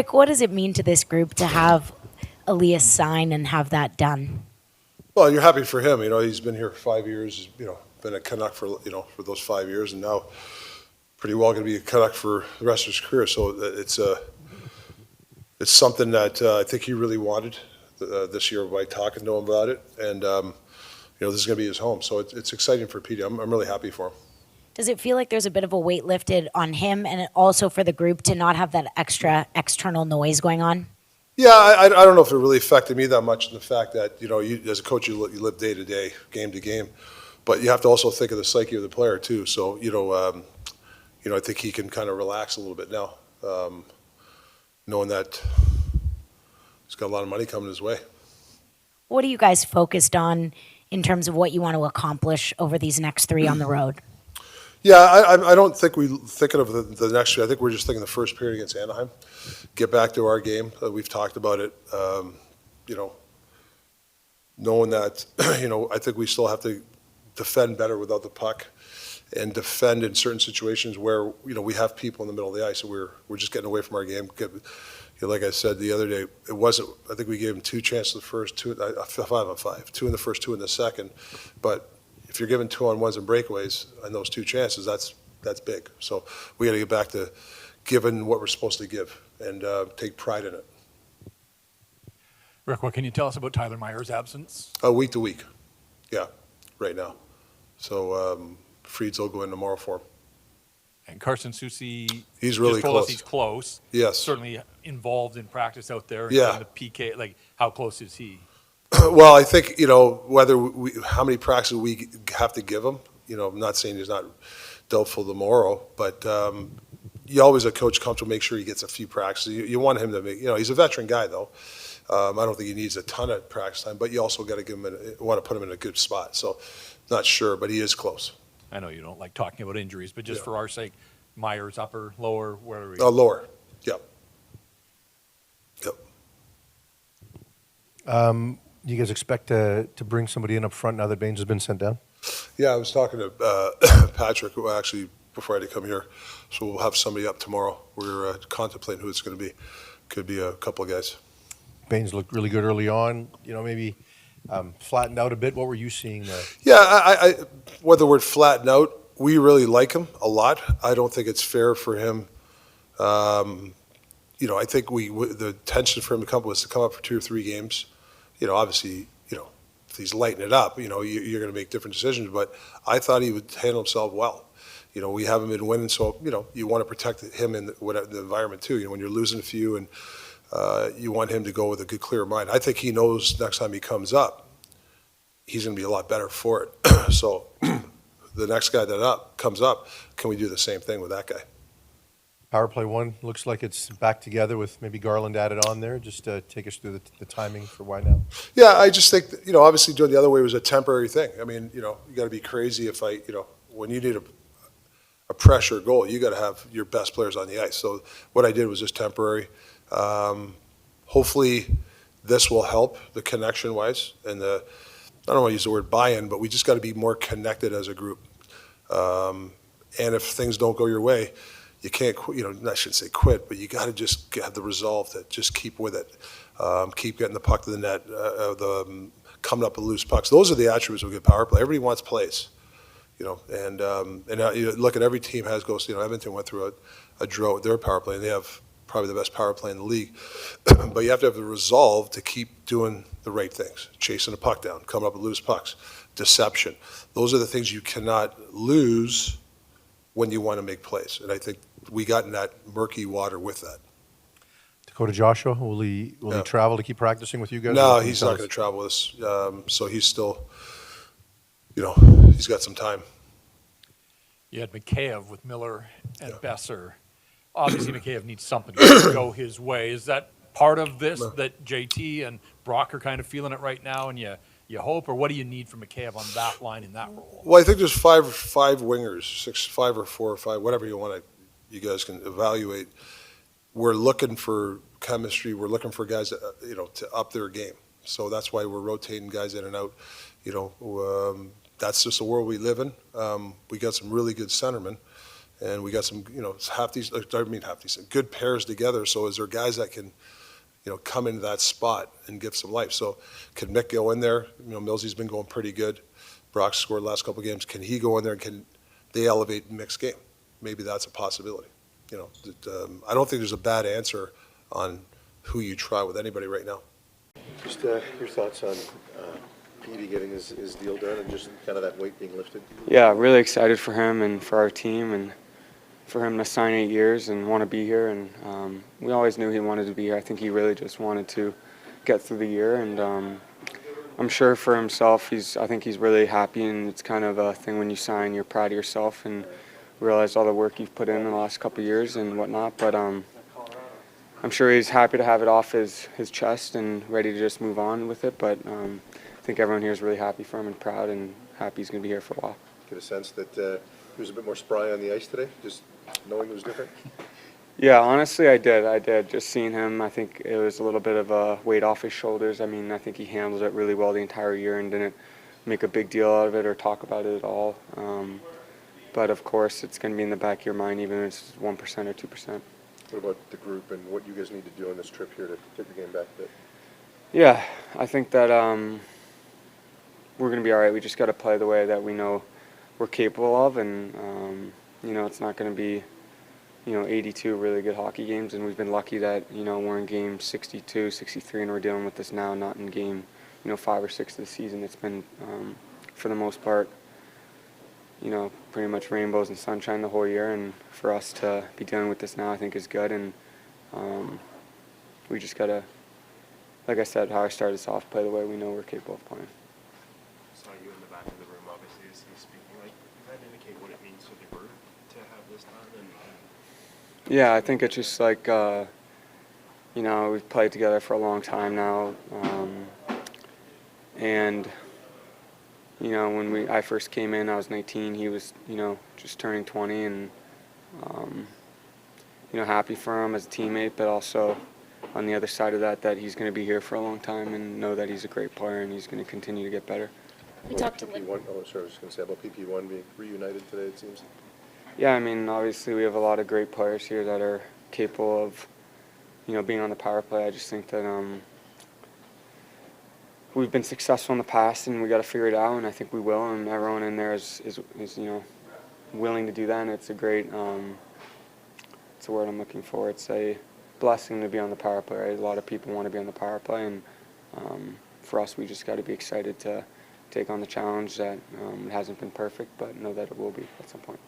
Rick, what does it mean to this group to have Elias sign and have that done? Well, you're happy for him. He's been here for 5 years. Been a Canuck for those 5 years, and now pretty well going to be a Canuck for the rest of his career. So it's something that I think he really wanted this year by talking to him about it, and this is going to be his home. So it's exciting for Petey. I'm really happy for him. Does it feel like there's a bit of a weight lifted on him and also for the group to not have that extra external noise going on? Yeah, I don't know if it really affected me that much in the fact that, you, as a coach, you live day to day, game to game, but you have to also think of the psyche of the player too. So, I think he can kind of relax a little bit now, knowing that he's got a lot of money coming his way. What are you guys focused on in terms of what you want to accomplish over these next 3 on the road? Yeah, I don't think we're thinking of the next year. I think we're just thinking the first period against Anaheim. Get back to our game. We've talked about it. Knowing that, I think we still have to defend better without the puck and defend in certain situations where, we have people in the middle of the ice and we're just getting away from our game. Like I said the other day, I think we gave them 2 chances the first, 5-on-5, 2 in the first, 2 in the second. But if you're given 2-on-1s and breakaways on those 2 chances, that's big. So we got to get back to giving what we're supposed to give and take pride in it. Rick, what can you tell us about Tyler Myers' absence? Week to week, yeah, right now. So Freeds will go in tomorrow for him. And Carson Soucy, he's really just told close. Us he's close. Yes. Certainly involved in practice out there. Yeah. And the PK, like how close is he? Well, I think, how many practices we have to give him, I'm not saying he's not doubtful tomorrow, but you always, a coach, comes to make sure he gets a few practices. You want him to make, he's a veteran guy, though. I don't think he needs a ton of practice time, but you also got to give him, want to put him in a good spot. So, not sure, but he is close. I know you don't like talking about injuries, but just for our sake, Myers, upper, lower, where are we? Lower, yep. Do you guys expect to bring somebody in up front now that Baines has been sent down? Yeah, I was talking to Patrick, who actually, before I had to come here, so we'll have somebody up tomorrow. We're contemplating who it's going to be. Could be a couple of guys. Baines looked really good early on, maybe flattened out a bit. What were you seeing there? Yeah, I whether we're flattened out, we really like him a lot. I don't think it's fair for him. I think the intention for him to come was to come up for 2 or 3 games. Obviously, if he's lighting it up, you're going to make different decisions. But I thought he would handle himself well. We haven't been winning, so, you want to protect him in the environment too. When you're losing a few and you want him to go with a good, clear mind. I think he knows next time he comes up, he's going to be a lot better for it. So the next guy that comes up, can we do the same thing with that guy? Power play 1 looks like it's back together with maybe Garland added on there. Just take us through the timing for why now. Yeah, I just think that, obviously doing the other way was a temporary thing. I mean, you got to be crazy if when you need a pressure goal, you got to have your best players on the ice. So what I did was just temporary. Hopefully this will help the connection wise and I don't want to use the word buy-in, but we just got to be more connected as a group. And if things don't go your way, you can't, I shouldn't say quit, but you got to just have the resolve to just keep with it, keep getting the puck to the net, coming up with loose pucks. Those are the attributes of a good power play. Everybody wants plays, and you look at every team has goals. Edmonton went through a drought with their power play, and they have probably the best power play in the league. But you have to have the resolve to keep doing the right things, chasing the puck down, coming up with loose pucks, deception. Those are the things you cannot lose when you want to make plays, and I think we got in that murky water with that. Dakota Joshua, will he travel to keep practicing with you guys? No, he's not going to travel with us. So he's still, he's got some time. You had Mikheyev with Miller and Besser. Obviously, Mikheyev needs something to go his way. Is that part of this, that JT and Brock are kind of feeling it right now, and you hope, or what do you need from Mikheyev on that line in that role? Well, I think there's five wingers, 5 or 4 or 5, whatever you guys can evaluate. We're looking for chemistry. We're looking for guys, to up their game. So that's why we're rotating guys in and out. That's just the world we live in. We got some really good centermen, And we got some, good pairs together. So is there guys that can, come into that spot and give some life? So can Mick go in there? Millsy's been going pretty good. Brock scored the last couple of games. Can he go in there and can they elevate Mick's game? Maybe that's a possibility. I don't think there's a bad answer on who you try with anybody right now. Just your thoughts on Petey getting his deal done and just kind of that weight being lifted? Yeah, really excited for him and for our team and for him to sign 8 years and want to be here. And we always knew he wanted to be here. I think he really just wanted to get through the year. And I'm sure for himself, I think he's really happy. And it's kind of a thing when you sign, you're proud of yourself and realize all the work you've put in the last couple of years and whatnot. But I'm sure he's happy to have it off his chest and ready to just move on with it. But I think everyone here is really happy for him and proud and happy he's going to be here for a while. Get a sense that he was a bit more spry on the ice today, just knowing it was different? Yeah, honestly, I did. Just seeing him, I think it was a little bit of a weight off his shoulders. I mean, I think he handled it really well the entire year and didn't make a big deal out of it or talk about it at all. But, of course, it's going to be in the back of your mind, even if it's 1% or 2%. What about the group and what you guys need to do on this trip here to take the game back a bit? Yeah, I think that we're going to be all right. We just got to play the way that we know we're capable of, and it's not going to be 82 really good hockey games, and we've been lucky that we're in game 62, 63, and we're dealing with this now, not in game 5 or 6 of the season. It's been for the most part pretty much rainbows and sunshine the whole year, and for us to be dealing with this now I think is good. And we just got to, like I said, how I started this off, play the way we know we're capable of playing. Saw you in the back of the room, obviously, as he's speaking. Does that indicate what it means to the group to have this done? Yeah, I think it's just like, we've played together for a long time now. And, when I first came in, I was 19. He was, just turning 20. And, happy for him as a teammate, but also on the other side of that he's going to be here for a long time and know that he's a great player and he's going to continue to get better. We talked to PP1. Oh, sorry, I was just going to say about PP1 being reunited today, it seems. Yeah, I mean, obviously we have a lot of great players here that are capable of, being on the power play. I just think that we've been successful in the past and we got to figure it out, and I think we will. And everyone in there is willing to do that, and it's a great. It's a word I'm looking for. It's a blessing to be on the power play. Right? A lot of people want to be on the power play, and for us, we just got to be excited to take on the challenge that it hasn't been perfect, but know that it will be at some point.